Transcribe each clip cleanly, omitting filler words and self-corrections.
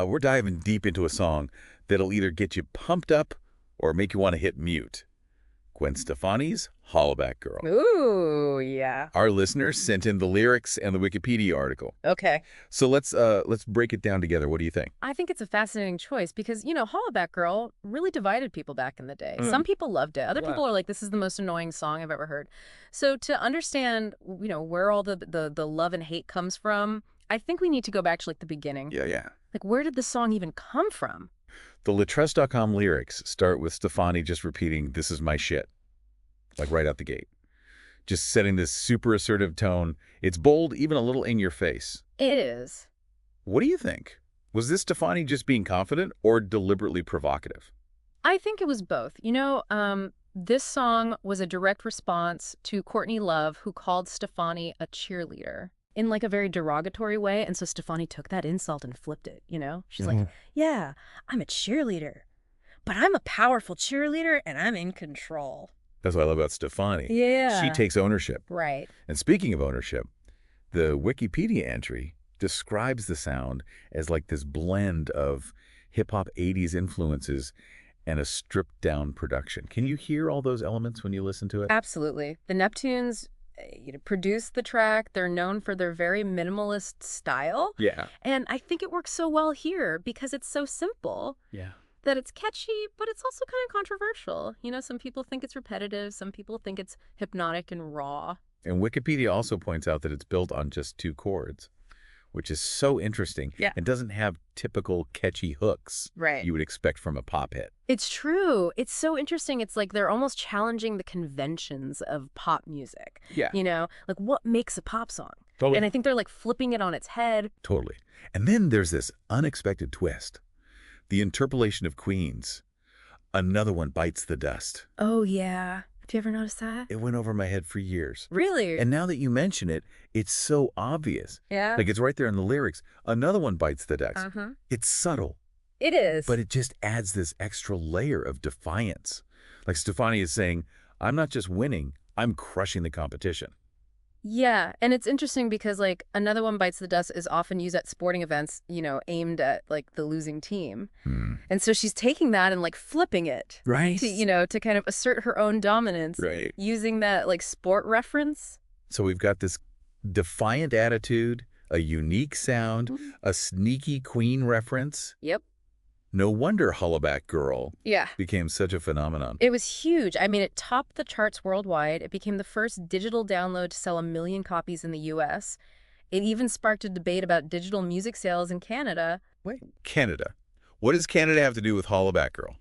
We're diving deep into a song that'll either get you pumped up or make you want to hit mute. Gwen Stefani's Hollaback Girl. Ooh, yeah. Our listeners sent in the lyrics and the Wikipedia article. Okay. So let's break it down together. What do you think? I think it's a fascinating choice because, Hollaback Girl really divided people back in the day. Some people loved it. Other Wow. people are like, this is the most annoying song I've ever heard. So to understand, where all the love and hate comes from, I think we need to go back to, like, the beginning. Yeah. Like, where did the song even come from? The Litress.com lyrics start with Stefani just repeating, "This is my shit," like right out the gate. Just setting this super assertive tone. It's bold, even a little in your face. It is. What do you think? Was this Stefani just being confident or deliberately provocative? I think it was both. This song was a direct response to Courtney Love, who called Stefani a cheerleader in, like, a very derogatory way. And so Stefani took that insult and flipped it, She's like, yeah, I'm a cheerleader, but I'm a powerful cheerleader and I'm in control. That's what I love about Stefani. Yeah. She takes ownership. Right. And speaking of ownership, the Wikipedia entry describes the sound as like this blend of hip-hop 80s influences and a stripped-down production. Can you hear all those elements when you listen to it? Absolutely. The Neptunes produced the track. They're known for their very minimalist style. Yeah. And I think it works so well here because it's so simple. Yeah. That it's catchy, but it's also kind of controversial. Some people think it's repetitive. Some people think it's hypnotic and raw. And Wikipedia also points out that it's built on just 2 chords, which is so interesting. Yeah. It doesn't have typical catchy hooks Right. you would expect from a pop hit. It's true. It's so interesting. It's like they're almost challenging the conventions of pop music. Yeah. Like, what makes a pop song? Totally. And I think they're, like, flipping it on its head. Totally. And then there's this unexpected twist. The interpolation of Queen's. Another one bites the dust. Oh, yeah. Have you ever noticed that? It went over my head for years. Really? And now that you mention it, it's so obvious. Yeah. Like, it's right there in the lyrics. Another one bites the dust. It's subtle, It is. but it just adds this extra layer of defiance. Like Stefani is saying, I'm not just winning, I'm crushing the competition. Yeah, and it's interesting because, like, another one bites the dust is often used at sporting events, aimed at, like, the losing team. And so she's taking that and, like, flipping it. Right. To kind of assert her own dominance. Right. Using that, like, sport reference. So we've got this defiant attitude, a unique sound, a sneaky Queen reference. Yep. No wonder Hollaback Girl Yeah. became such a phenomenon. It was huge. I mean, it topped the charts worldwide. It became the first digital download to sell 1 million copies in the U.S. It even sparked a debate about digital music sales in Canada. Wait, Canada. What does Canada have to do with Hollaback Girl?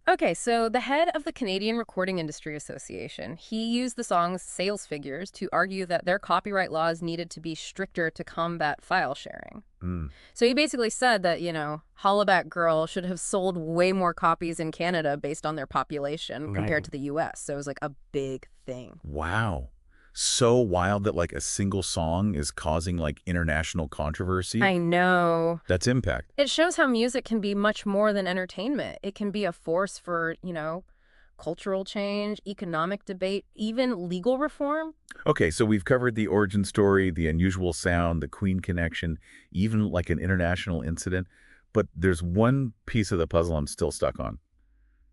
Okay, so the head of the Canadian Recording Industry Association, he used the song's sales figures to argue that their copyright laws needed to be stricter to combat file sharing. So he basically said that, Hollaback Girl should have sold way more copies in Canada based on their population compared to the U.S. So it was like a big thing. Wow. So wild that like a single song is causing like international controversy. I know. That's impact. It shows how music can be much more than entertainment. It can be a force for, cultural change, economic debate, even legal reform. Okay, so we've covered the origin story, the unusual sound, the Queen connection, even like an international incident. But there's one piece of the puzzle I'm still stuck on.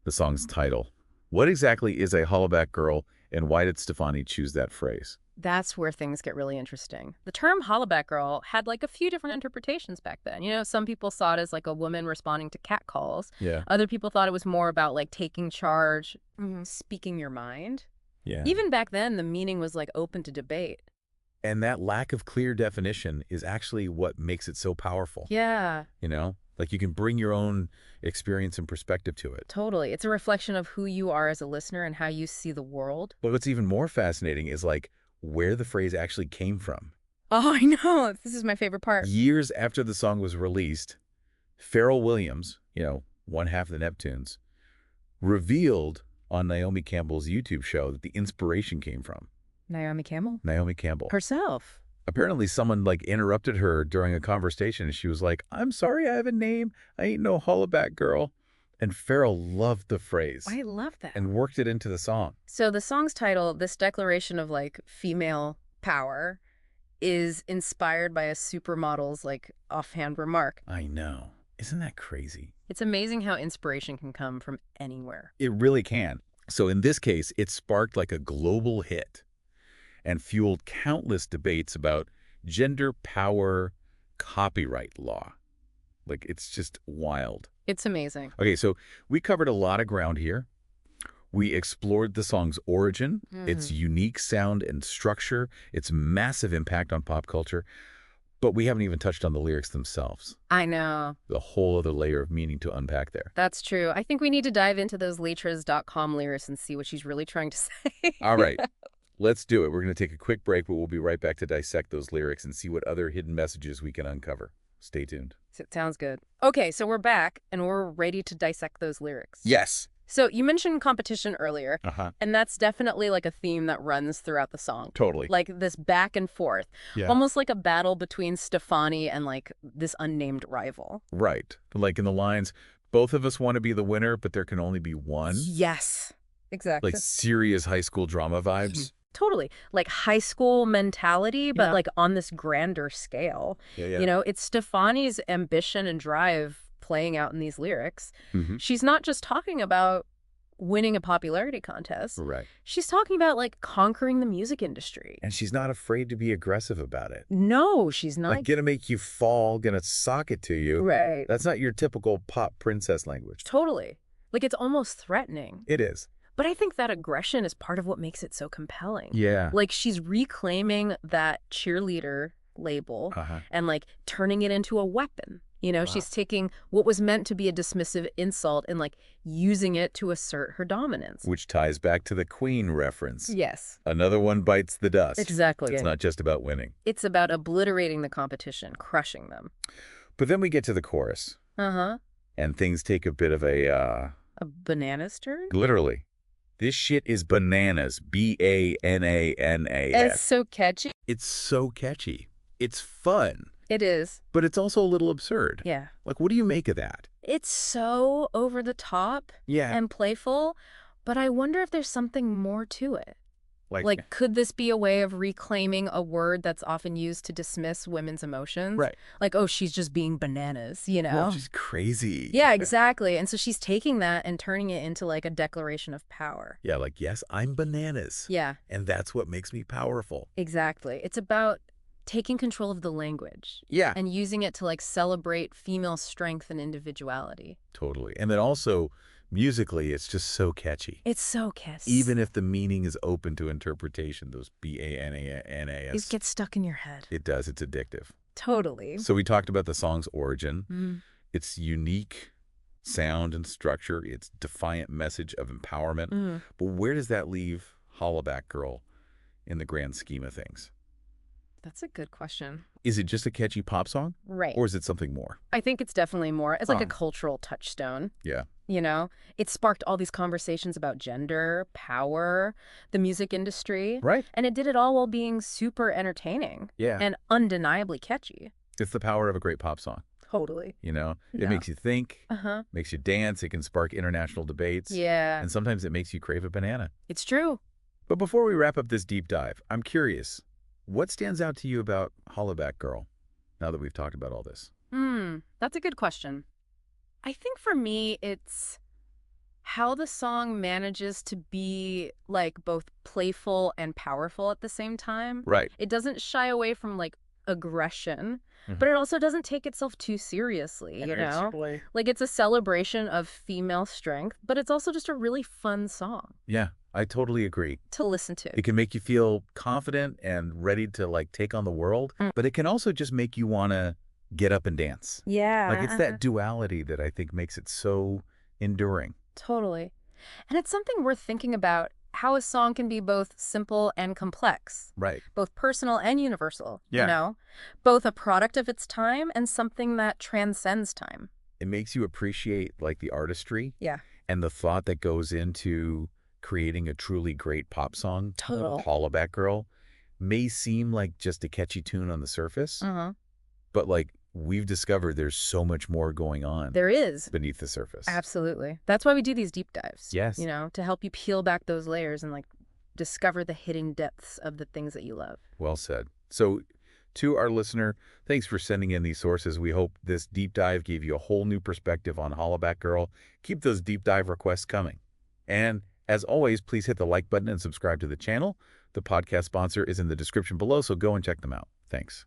The song's title. What exactly is a Hollaback Girl, and why did Stefani choose that phrase? That's where things get really interesting. The term Hollaback Girl had like a few different interpretations back then. Some people saw it as like a woman responding to catcalls. Yeah. Other people thought it was more about like taking charge, speaking your mind. Yeah. Even back then, the meaning was like open to debate. And that lack of clear definition is actually what makes it so powerful. Yeah. Like you can bring your own experience and perspective to it. Totally. It's a reflection of who you are as a listener and how you see the world. But what's even more fascinating is like where the phrase actually came from. Oh, I know. This is my favorite part. Years after the song was released, Pharrell Williams, one half of the Neptunes, revealed on Naomi Campbell's YouTube show that the inspiration came from Naomi Campbell? Naomi Campbell. Herself. Apparently someone like interrupted her during a conversation and she was like, I'm sorry, I have a name. I ain't no Hollaback Girl. And Pharrell loved the phrase. I love that. And worked it into the song. So the song's title, this declaration of like female power, is inspired by a supermodel's like offhand remark. I know. Isn't that crazy? It's amazing how inspiration can come from anywhere. It really can. So in this case, it sparked like a global hit and fueled countless debates about gender power copyright law. Like, it's just wild. It's amazing. Okay, so we covered a lot of ground here. We explored the song's origin, its unique sound and structure, its massive impact on pop culture, but we haven't even touched on the lyrics themselves. I know. The whole other layer of meaning to unpack there. That's true. I think we need to dive into those Latras.com lyrics and see what she's really trying to say. All right, let's do it. We're going to take a quick break, but we'll be right back to dissect those lyrics and see what other hidden messages we can uncover. Stay tuned. Sounds good. Okay, so we're back, and we're ready to dissect those lyrics. Yes. So you mentioned competition earlier, Uh-huh. and that's definitely like a theme that runs throughout the song. Totally. Like this back and forth, Yeah. almost like a battle between Stefani and like this unnamed rival. Right. Like in the lines, both of us want to be the winner, but there can only be one. Yes, exactly. Like serious high school drama vibes. Totally. Like high school mentality, but Yeah. like on this grander scale. Yeah. You know, it's Stefani's ambition and drive playing out in these lyrics. Mhm. She's not just talking about winning a popularity contest. Right. She's talking about like conquering the music industry. And she's not afraid to be aggressive about it. No, she's not. Like, gonna make you fall, gonna sock it to you. Right. That's not your typical pop princess language. Totally. Like it's almost threatening. It is. But I think that aggression is part of what makes it so compelling. Yeah. Like she's reclaiming that cheerleader label Uh-huh. and like turning it into a weapon. You know, she's taking what was meant to be a dismissive insult and like using it to assert her dominance. Which ties back to the Queen reference. Yes, Another one bites the dust. exactly. It's not just about winning. It's about obliterating the competition, crushing them. But then we get to the chorus, Uh-huh. and things take a bit of a, A banana's turn? literally, this shit is bananas. B-A-N-A-N-A-S. It's so catchy. It's so catchy. It's fun, It is. but it's also a little absurd. Yeah. Like, what do you make of that? It's so over the top Yeah. and playful, but I wonder if there's something more to it. Like, Like, could this be a way of reclaiming a word that's often used to dismiss women's emotions? right. Like, oh, she's just being bananas, you know? Well, she's crazy. Yeah, exactly. And so she's taking that and turning it into like a declaration of power. Yeah, like, yes, I'm bananas. Yeah, And that's what makes me powerful. exactly. It's about taking control of the language Yeah. and using it to like celebrate female strength and individuality. Totally. And then also, musically, it's just so catchy. It's so catchy. Even if the meaning is open to interpretation, those It B-A-N-A-N-A-S. gets stuck in your head. It does. It's addictive. Totally. So we talked about the song's origin, Mm. its unique sound and structure, its defiant message of empowerment. Mm. But where does that leave Hollaback Girl in the grand scheme of things? That's a good question. Is it just a catchy pop song, Right. or is it something more? I think it's definitely more. It's like a Huh. cultural touchstone. Yeah. You know, it sparked all these conversations about gender, power, the music industry. Right. And it did it all while being super entertaining Yeah. and undeniably catchy. It's the power of a great pop song, Totally. you know? It Yeah. makes you think, Uh-huh. makes you dance, it can spark international debates. Yeah, And sometimes it makes you crave a banana. it's true. But before we wrap up this deep dive, I'm curious, what stands out to you about Hollaback Girl, now that we've talked about all this? That's a good question. I think for me, it's how the song manages to be like both playful and powerful at the same time. Right. It doesn't shy away from like aggression, Mhm. but it also doesn't take itself too seriously, you know? Like it's a celebration of female strength, but it's also just a really fun song Yeah, I totally agree. to listen to. It can make you feel confident and ready to like take on the world, but it can also just make you want to get up and dance. Yeah. Like it's that duality that I think makes it so enduring. Totally. And it's something worth thinking about how a song can be both simple and complex, Right. both personal and universal, Yeah. you know? Both a product of its time and something that transcends time. It makes you appreciate like the artistry Yeah. and the thought that goes into creating a truly great pop song. Total. Hollaback Girl may seem like just a catchy tune on the surface, Uh-huh. but like we've discovered there's so much more going on There is. beneath the surface. Absolutely. That's why we do these deep dives. Yes. You know, to help you peel back those layers and like discover the hidden depths of the things that you love. Well said. So To our listener, thanks for sending in these sources. We hope this deep dive gave you a whole new perspective on Hollaback Girl. Keep those deep dive requests coming. And as always, please hit the like button and subscribe to the channel. The podcast sponsor is in the description below, so go and check them out. Thanks.